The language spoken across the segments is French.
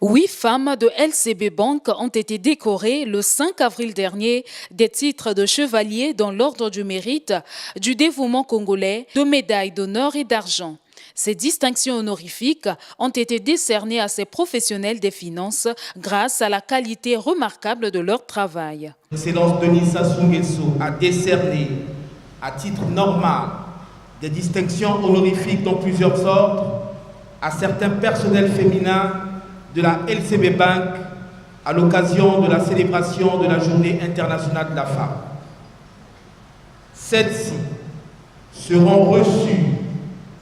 8 femmes de LCB Bank ont été décorées le 5 avril dernier des titres de chevalier dans l'ordre du mérite, du dévouement congolais, de médailles d'honneur et d'argent. Ces distinctions honorifiques ont été décernées à ces professionnels des finances grâce à la qualité remarquable de leur travail. L'excellence Denis Sassou Nguesso a décerné à titre normal des distinctions honorifiques dans plusieurs ordres à certains personnels féminins de la LCB Bank à l'occasion de la célébration de la Journée internationale de la femme. Celles-ci seront reçues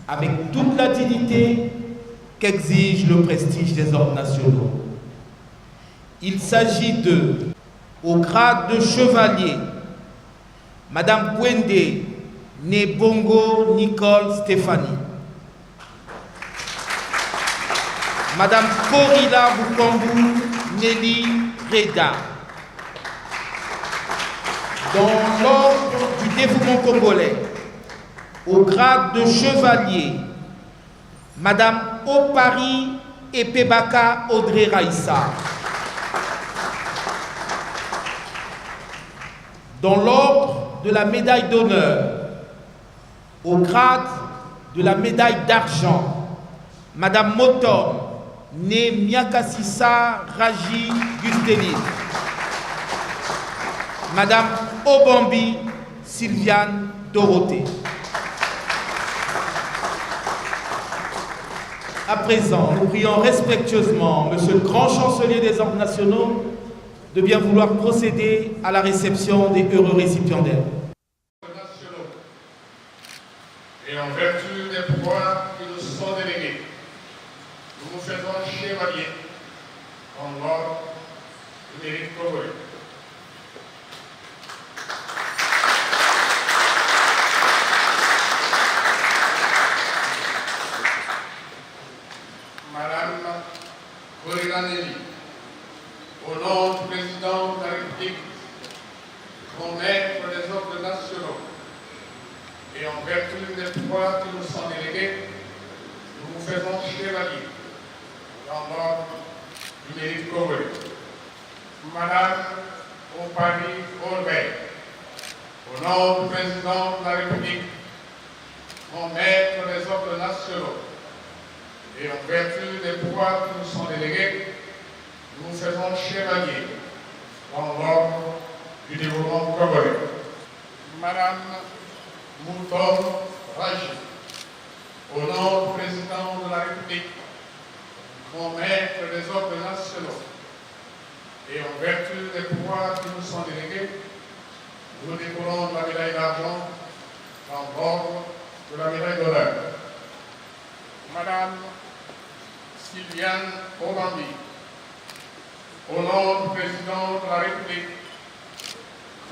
avec toute la dignité qu'exige le prestige des ordres nationaux. Il s'agit de, au grade de chevalier, Madame Gwende Nebongo Nicole Stéphanie, Madame Corilla Bukambu Nelly Reda. Dans l'ordre du dévouement congolais, au grade de chevalier, Madame Opari Epebaka Audrey Raïssa. Dans l'ordre de la médaille d'honneur, au grade de la médaille d'argent, Madame Motom née Miakasissa Raji Gustéline, Madame Obambi Sylviane Dorothée. À présent, nous prions respectueusement Monsieur le grand chancelier des ordres nationaux de bien vouloir procéder à la réception des heureux récipiendaires. Et en vertu des pouvoirs qui nous sont délégués, nous nous faisons chevalier en l'ordre du mérite congolais. Madame Corilla Nelly, au nom du président de la République, mon maître des ordres nationaux, et en vertu des pouvoirs qui nous sont délégués, nous nous faisons chevalier dans l'ordre du mérite congolais. Madame Opari Audrey, au nom du président de la République, mon maître des ordres nationaux, et en vertu des pouvoirs qui nous sont délégués, nous nous faisons chevalier dans l'ordre du développement congolais. Madame Mouton Raji, au nom du président de la République, mon maître des ordres nationaux, et en vertu des pouvoirs qui nous sont délégués, nous découlons de la médaille d'argent dans l'ordre de la médaille d'honneur. Madame Sylviane Obambi, au nom du président de la République,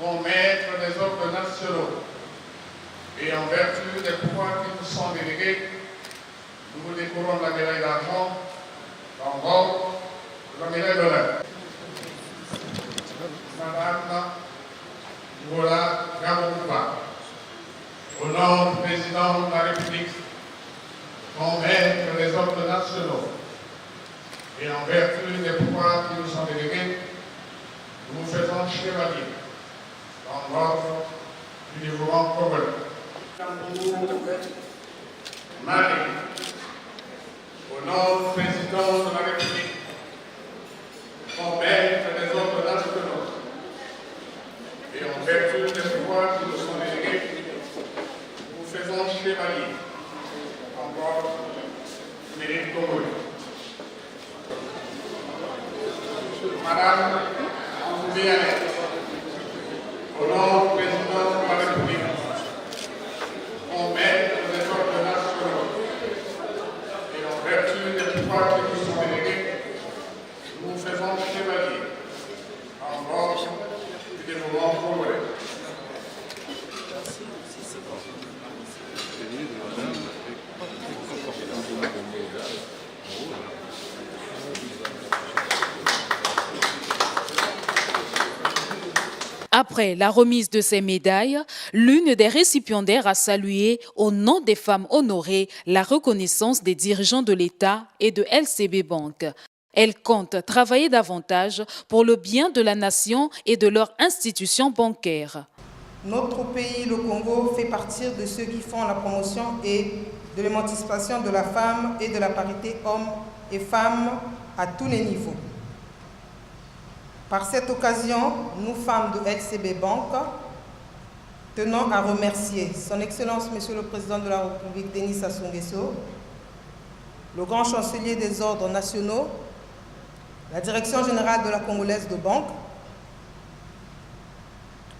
mon maître des ordres nationaux, et en vertu des pouvoirs qui nous sont délégués, nous vous décorons de la médaille d'argent dans l'ordre de la médaille d'honneur. Madame Ngola Gamouba, au nom du président de la République, mon maître des ordres nationaux, et en vertu des pouvoirs qui nous sont délégués, nous nous faisons chevalier dans l'ordre du développement congolais. Marie, au nom du président de la République, mon maître des ordres nationaux, et en vertu des pouvoirs qui nous sont délégués, nous faisons chevalier en l'ordre du mérite congolais. Madame Mboubianet, au nom du président de la République, mon maître des ordres nationaux, et en vertu des pouvoirs qui nous sont délégués, nous nous faisons chevalier en l'ordre du développement congolais. Après la remise de ces médailles, l'une des récipiendaires a salué, au nom des femmes honorées, la reconnaissance des dirigeants de l'État et de LCB Bank. Elle compte travailler davantage pour le bien de la nation et de leur institution bancaire. Notre pays, le Congo, fait partie de ceux qui font la promotion et de l'émancipation de la femme et de la parité hommes et femmes à tous les niveaux. Par cette occasion, nous, femmes de LCB Bank, tenons à remercier Son Excellence Monsieur le Président de la République, Denis Sassou Nguesso, le grand chancelier des ordres nationaux, la Direction générale de la Congolaise de Banque,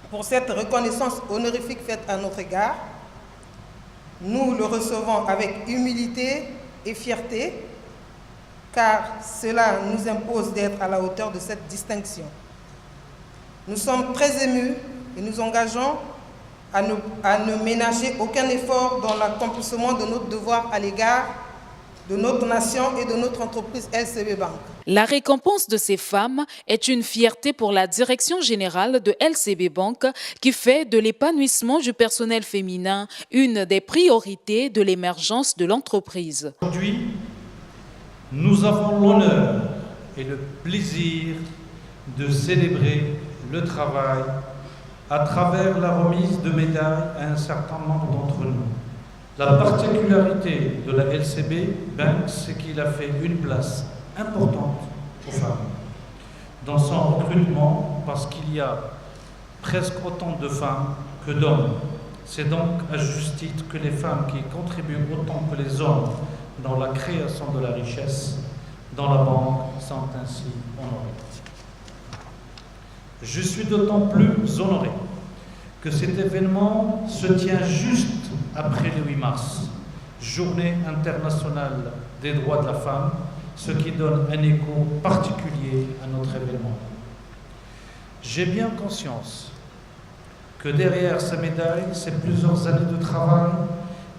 pour cette reconnaissance honorifique faite à notre égard. Nous le recevons avec humilité et fierté, car cela nous impose d'être à la hauteur de cette distinction. Nous sommes très émus et nous engageons à ne ménager aucun effort dans l'accomplissement de notre devoir à l'égard de notre nation et de notre entreprise LCB Bank. La récompense de ces femmes est une fierté pour la direction générale de LCB Bank qui fait de l'épanouissement du personnel féminin une des priorités de l'émergence de l'entreprise. Aujourd'hui, nous avons l'honneur et le plaisir de célébrer le travail à travers la remise de médailles à un certain nombre d'entre nous. La particularité de la LCB Bank, c'est qu'il a fait une place importante aux femmes dans son recrutement parce qu'il y a presque autant de femmes que d'hommes. C'est donc à juste titre que les femmes qui contribuent autant que les hommes dans la création de la richesse dans la banque sont ainsi honorées. Je suis d'autant plus honoré que cet événement se tient juste après le 8 mars, Journée internationale des droits de la femme, ce qui donne un écho particulier à notre événement. J'ai bien conscience que derrière ces médailles, c'est plusieurs années de travail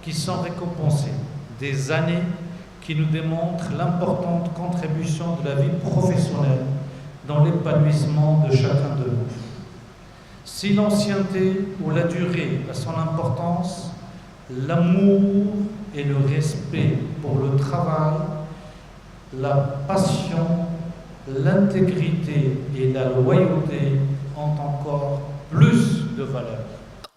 qui sont récompensées, des années qui nous démontrent l'importante contribution de la vie professionnelle dans l'épanouissement de chacun de nous. Si l'ancienneté ou la durée a son importance, l'amour et le respect pour le travail, la passion, l'intégrité et la loyauté ont encore plus de valeur.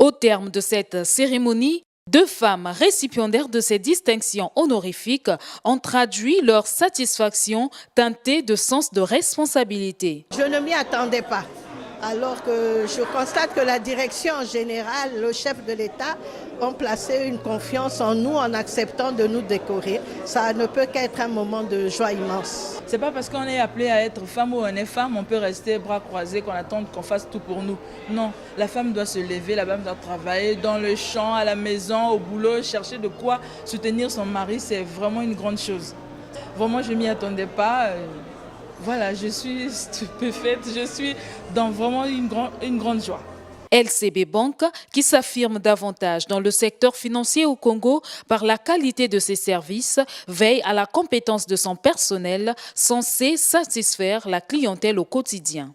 Au terme de cette cérémonie, 2 femmes récipiendaires de ces distinctions honorifiques ont traduit leur satisfaction teintée de sens de responsabilité. Je ne m'y attendais pas. Alors que je constate que la direction générale, le chef de l'État, ont placé une confiance en nous en acceptant de nous décorer. Ça ne peut qu'être un moment de joie immense. C'est pas parce qu'on est appelé à être femme ou on est femme, on peut rester bras croisés, qu'on attend qu'on fasse tout pour nous. Non, la femme doit se lever, la femme doit travailler dans le champ, à la maison, au boulot, chercher de quoi soutenir son mari, c'est vraiment une grande chose. Vraiment, je ne m'y attendais pas. Voilà, je suis stupéfaite, je suis dans vraiment une grande joie. LCB Bank, qui s'affirme davantage dans le secteur financier au Congo par la qualité de ses services, veille à la compétence de son personnel censé satisfaire la clientèle au quotidien.